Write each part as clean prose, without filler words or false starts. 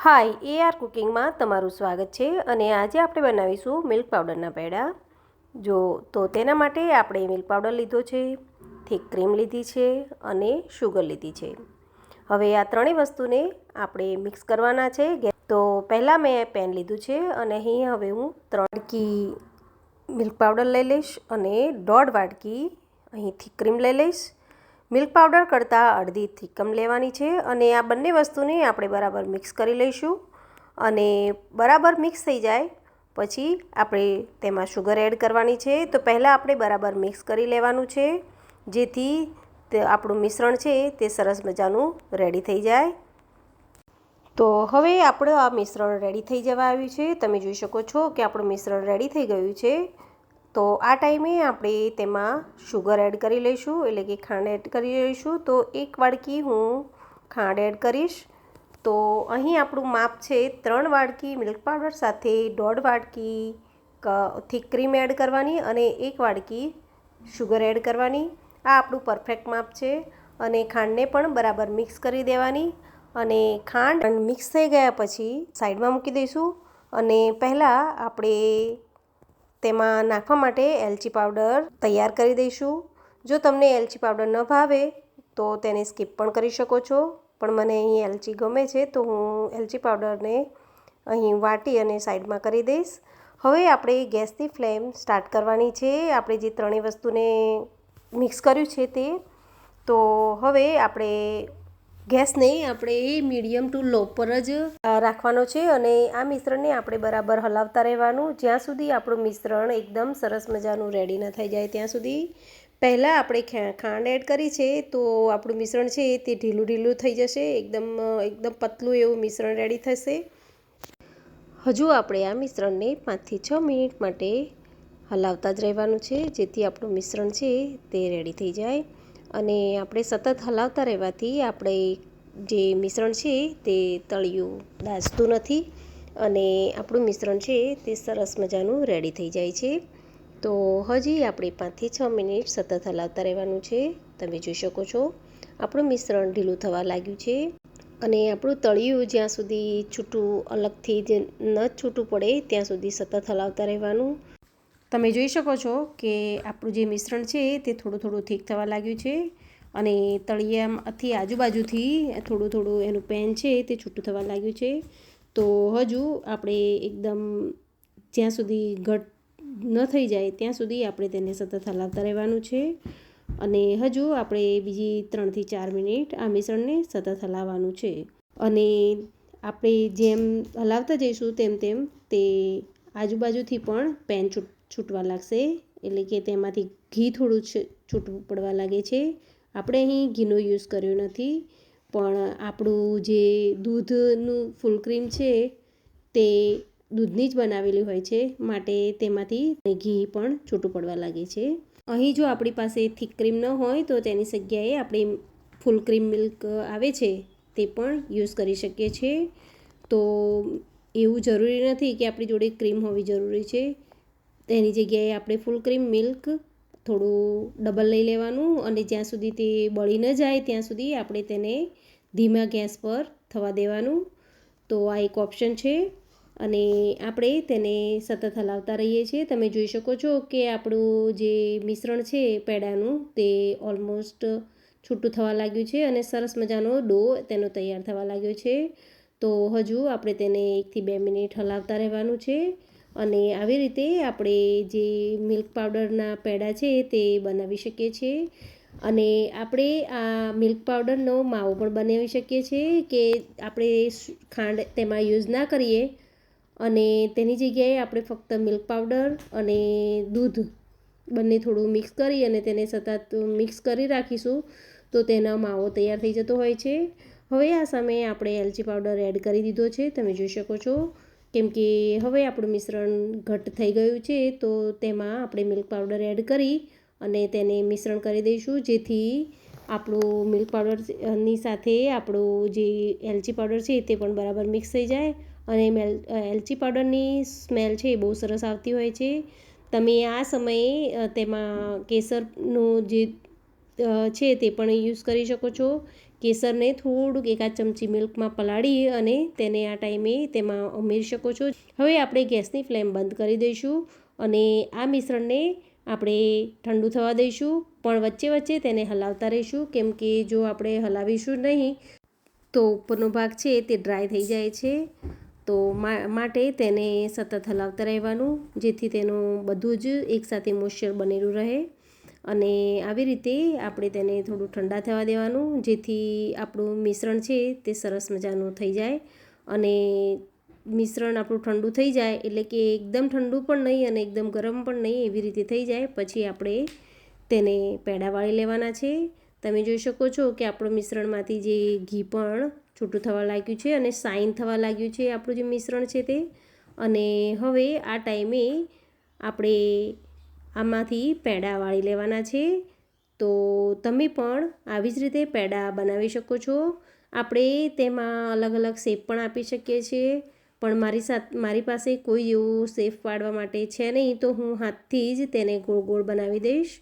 હાય AR કુકિંગમાં તમારું સ્વાગત છે અને આજે આપણે બનાવીશું મિલ્ક પાવડરના પેડા. તો તેના માટે આપણે મિલ્ક પાવડર લીધો છે, થીક ક્રીમ લીધી છે અને શુગર લીધી છે. હવે આ ત્રણેય વસ્તુને આપણે મિક્સ કરવાના છે. તો પહેલાં મેં પેન લીધું છે અને અહીં હવે હું 3 વાટકી મિલ્ક પાવડર લઈ લઈશ અને 1.5 વાટકી અહીં થીક ક્રીમ લઈ લઈશ. મિલ્ક પાવડર કરતાં અડધી થીકમ લેવાની છે અને આ બંને વસ્તુને આપણે બરાબર મિક્સ કરી લઈશું. અને બરાબર મિક્સ થઈ જાય પછી આપણે તેમાં શુગર એડ કરવાની છે. તો પહેલાં આપણે બરાબર મિક્સ કરી લેવાનું છે, જેથી આપણું મિશ્રણ છે તે સરસ મજાનું રેડી થઈ જાય. તો હવે આપણું આ મિશ્રણ રેડી થઈ જવા આવ્યું છે. તમે જોઈ શકો છો કે આપણું મિશ્રણ રેડી થઈ ગયું છે. તો આ ટાઈમે આપણે તેમાં શુગર એડ કરી લઈશું, એટલે કે ખાંડ એડ કરી લઈશું. તો 1 વાટકી હું ખાંડ એડ કરીશ. તો અહીં આપણું માપ છે 3 વાટકી મિલ્ક પાવડર સાથે 1.5 વાટકી થીક ક્રીમ એડ કરવાની અને 1 વાટકી શુગર એડ કરવાની. આ આપણું પરફેક્ટ માપ છે. અને ખાંડને પણ બરાબર મિક્સ કરી દેવાની. અને ખાંડ મિક્સ થઈ ગયા પછી સાઈડમાં મૂકી દઈશું. અને પહેલાં આપણે તેમાં નાખવા માટે એલચી પાવડર તૈયાર કરી દઈશું. જો તમને એલચી પાવડર ન ભાવે તો તેને સ્કીપ પણ કરી શકો છો, પણ મને અહીં એલચી ગમે છે તો હું એલચી પાવડરને અહીં વાટી અને સાઈડમાં કરી દઈશ. હવે આપણે ગેસની ફ્લેમ સ્ટાર્ટ કરવાની છે. આપણે જે ત્રણેય વસ્તુને મિક્સ કર્યું છે તે. તો હવે આપણે ગેસને આપણે મીડિયમ ટુ લો પર જ રાખવાનો છે અને આ મિશ્રણને આપણે બરાબર હલાવતા રહેવાનું જ્યાં સુધી આપણું મિશ્રણ એકદમ સરસ મજાનું રેડી ન થઈ જાય ત્યાં સુધી. પહેલાં આપણે ખાંડ એડ કરી છે તો આપણું મિશ્રણ છે તે ઢીલું ઢીલું થઈ જશે, એકદમ પતલું એવું મિશ્રણ રેડી થશે. હજુ આપણે આ મિશ્રણને 5 થી 6 મિનિટ માટે હલાવતા જ રહેવાનું છે, જેથી આપણું મિશ્રણ છે તે રેડી થઈ જાય. અને આપણે સતત હલાવતા રહેવાથી આપણે જે મિશ્રણ છે તે તળિયું દાઝતું નથી અને આપણું મિશ્રણ છે તે સરસ મજાનું રેડી થઈ જાય છે. તો હજી આપણે 5 થી 6 મિનિટ સતત હલાવતા રહેવાનું છે. તમે જોઈ શકો છો આપણું મિશ્રણ ઢીલું થવા લાગ્યું છે અને આપણું તળિયું જ્યાં સુધી છૂટું અલગથી જે ન છૂટું પડે ત્યાં સુધી સતત હલાવતા રહેવાનું. તમે જોઈ શકો છો કે આપણું જે મિશ્રણ છે તે થોડું થોડું થીક થવા લાગ્યું છે અને તળિયામાંથી આજુબાજુથી થોડું થોડું એનું પેન છે તે છૂટું થવા લાગ્યું છે. તો હજુ આપણે એકદમ જ્યાં સુધી ઘટ ન થઈ જાય ત્યાં સુધી આપણે તેને સતત હલાવતા રહેવાનું છે. અને હજુ આપણે બીજી 3 થી 4 મિનિટ આ મિશ્રણને સતત હલાવવાનું છે. અને આપણે જેમ હલાવતા જઈશું તેમ તેમ તે આજુબાજુથી પણ પેન છૂટવા લાગશે, એટલે કે તેમાંથી ઘી થોડું છૂટવું પડવા લાગે છે. આપણે અહીં ઘીનો યુઝ કર્યો નથી, પણ આપણું જે દૂધનું ફૂલ ક્રીમ છે તે દૂધની જ બનાવેલી હોય છે, માટે તેમાંથી ઘી પણ છૂટું પડવા લાગે છે. અહીં જો આપણી પાસે થીક ક્રીમ ન હોય તો તેની જગ્યાએ આપણે ફૂલ ક્રીમ મિલ્ક આવે છે તે પણ યુઝ કરી શકીએ છીએ. તો એવું જરૂરી નથી કે આપણી જોડે ક્રીમ હોવી જરૂરી છે. તેની જગ્યાએ આપણે ફૂલ ક્રીમ મિલ્ક થોડું ડબલ લઈ લેવાનું અને જ્યાં સુધી તે બળી ન જાય ત્યાં સુધી આપણે તેને ધીમા ગેસ પર થવા દેવાનું. તો આ એક ઓપ્શન છે અને આપણે તેને સતત હલાવતા રહીએ છીએ. તમે જોઈ શકો છો કે આપણું જે મિશ્રણ છે પેડાનું તે ઓલમોસ્ટ છૂટું થવા લાગ્યું છે અને સરસ મજાનો ડો તેનો તૈયાર થવા લાગ્યો છે. તો હજુ આપણે તેને 1 થી 2 મિનિટ હલાવતા રહેવાનું છે. અને આવી રીતે આપણે જે મિલ્ક પાવડરના પેડા છે તે બનાવી શકીએ છીએ. અને આપણે આ મિલ્ક પાવડરનો માવો પણ બનાવી શકીએ છીએ કે આપણે ખાંડ તેમાં યુઝ ના કરીએ અને તેની જગ્યાએ આપણે ફક્ત મિલ્ક પાવડર અને દૂધ બંને થોડું મિક્સ કરી અને તેને સતત મિક્સ કરી રાખીશું તો તેનો માવો તૈયાર થઈ જતો હોય છે. હવે આ સમયે આપણે એલચી પાવડર એડ કરી દીધો છે, તમે જોઈ શકો છો, કેમ કે હવે આપણું મિશ્રણ ઘટ્ટ થઈ ગયું છે. તો તેમાં આપણે મિલ્ક પાવડર એડ કરી અને તેને મિશ્રણ કરી દઈશું, જેથી આપણું મિલ્ક પાવડરની સાથે આપણું જે એલચી પાવડર છે તે પણ બરાબર મિક્સ થઈ જાય. અને એલચી પાવડરની સ્મેલ છે એ બહુ સરસ આવતી હોય છે. તમે આ સમયે તેમાં કેસરનું જે છે તે પણ યુઝ કરી શકો છો કેસરને થોડુંક એકાદ ચમચી મિલ્કમાં પલાળી અને તેને આ ટાઈમે તેમાં ઉમેરી શકો છો. હવે આપણે ગેસની ફ્લેમ બંધ કરી દઈશું અને આ મિશ્રણને આપણે ઠંડુ થવા દઈશું, પણ વચ્ચે વચ્ચે તેને હલાવતા રહીશું, કેમ કે જો આપણે હલાવીશું નહીં તો ઉપરનો ભાગ છે તે ડ્રાય થઈ જાય છે. તો માટે તેને સતત હલાવતા રહેવાનું, જેથી તેનું બધું જ એકસાથે મોઇશ્ચર બનેલું રહે. અને આવી રીતે આપણે તેને થોડું ઠંડા થવા દેવાનું, જેથી આપણું મિશ્રણ છે તે સરસ મજાનું થઈ જાય. અને મિશ્રણ આપણું ઠંડુ થઈ જાય એટલે કે એકદમ ઠંડુ પણ નહીં અને એકદમ ગરમ પણ નહીં, એવી રીતે થઈ જાય પછી આપણે તેને પેડા વાળી લેવાના છે. તમે જોઈ શકો છો કે આપણું મિશ્રણમાંથી જે ઘી પણ છૂટું થવા લાગ્યું છે અને શાઇન થવા લાગ્યું છે આપણું જે મિશ્રણ છે તે. અને હવે આ ટાઈમે આપણે આમાંથી પેડા વાળી લેવાના છે. તો તમે પણ આવી જ રીતે પેડા બનાવી શકો છો. આપણે તેમાં અલગ અલગ શેપ પણ આપી શકીએ છીએ, પણ મારી પાસે કોઈ એવું શેપ પાડવા માટે છે નહીં, તો હું હાથથી જ તેને ગોળ ગોળ બનાવી દઈશ.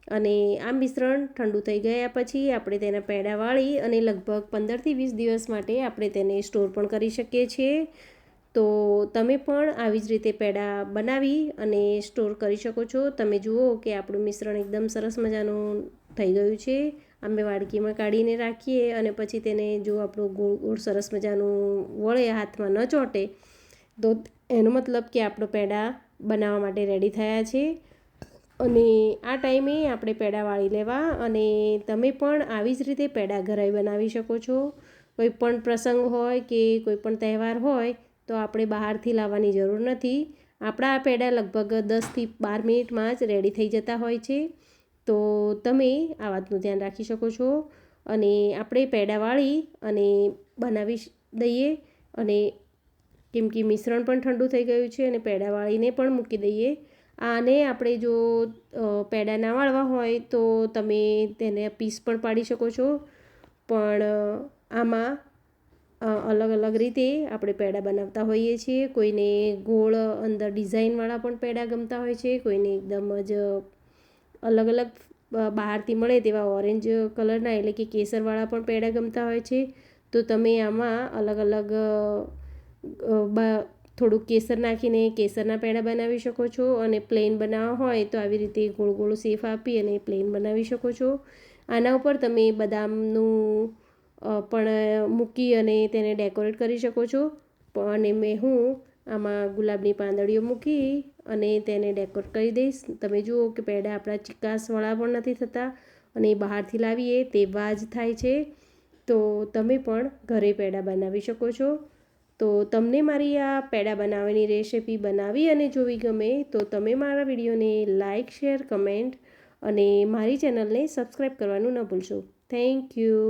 અને આ મિશ્રણ ઠંડુ થઈ ગયા પછી આપણે તેના પેડા વાળી અને લગભગ 15થી 20 દિવસ માટે આપણે તેને સ્ટોર પણ કરી શકીએ છીએ. તો તમે પણ આવી જ રીતે પેડા બનાવી અને સ્ટોર કરી શકો છો. તમે જુઓ કે આપણું મિશ્રણ એકદમ સરસ મજાનું થઈ ગયું છે. અમે વાડકીમાં કાઢીને રાખીએ અને પછી તેને જો આપણું ગોળ ગોળ સરસ મજાનું વળે, હાથમાં ન ચોંટે, તો એનો મતલબ કે આપણો પેડા બનાવવા માટે રેડી થયા છે. અને આ ટાઈમે આપણે પેડા વાળી લેવા, અને તમે પણ આવી જ રીતે પેડા ઘરે બનાવી શકો છો. કોઈ પણ પ્રસંગ હોય કે કોઈ પણ તહેવાર હોય તો આપણે બહારથી લાવવાની જરૂર નથી. આપણા આ પેડા લગભગ 10થી 12 મિનિટમાં જ રેડી થઈ જતા હોય છે. તો તમે આ વાતનું ધ્યાન રાખી શકો છો. અને આપણે પેડા વાળી અને બનાવી દઈએ, અને કેમ કે મિશ્રણ પણ ઠંડુ થઈ ગયું છે અને પેડા વાળીને પણ મૂકી દઈએ. આને આપણે જો પેડા ના વાળવા હોય તો તમે તેને પીસ પણ પાડી શકો છો, પણ આમાં અલગ અલગ રીતે આપણે પેડા બનાવતા હોઈએ છીએ. કોઈને ગોળ અંદર ડિઝાઇનવાળા પણ પેડા ગમતા હોય છે, કોઈને એકદમ જ અલગ અલગ બહારથી મળે તેવા ઓરેન્જ કલરના એટલે કે કેસરવાળા પણ પેડા ગમતા હોય છે. તો તમે આમાં અલગ અલગ થોડુંક કેસર નાખીને કેસરના પેડા બનાવી શકો છો, અને પ્લેન બનાવવા હોય તો આવી રીતે ગોળ ગોળ શેપ આપી અને પ્લેન બનાવી શકો છો. આના ઉપર તમે બદામનું પણ મૂકી અને તેને ડેકોરેટ કરી શકો છો. અને હું આમાં ગુલાબની પાંદડીઓ મૂકી અને તેને ડેકોરેટ કરી દઈશ. તમે જુઓ કે પેડા આપણા ચિકાસવાળા પણ નથી થતા અને બહારથી લાવીએ તેવા જ થાય છે. તો તમે પણ ઘરે પેડા બનાવી શકો છો. તો તમને મારી આ પેડા બનાવવાની રેસિપી બનાવી અને જોવી ગમે તો તમે મારા વિડીયોને લાઇક, શેર, કમેન્ટ અને મારી ચેનલને સબસ્ક્રાઈબ કરવાનું ન ભૂલશો. Thank you.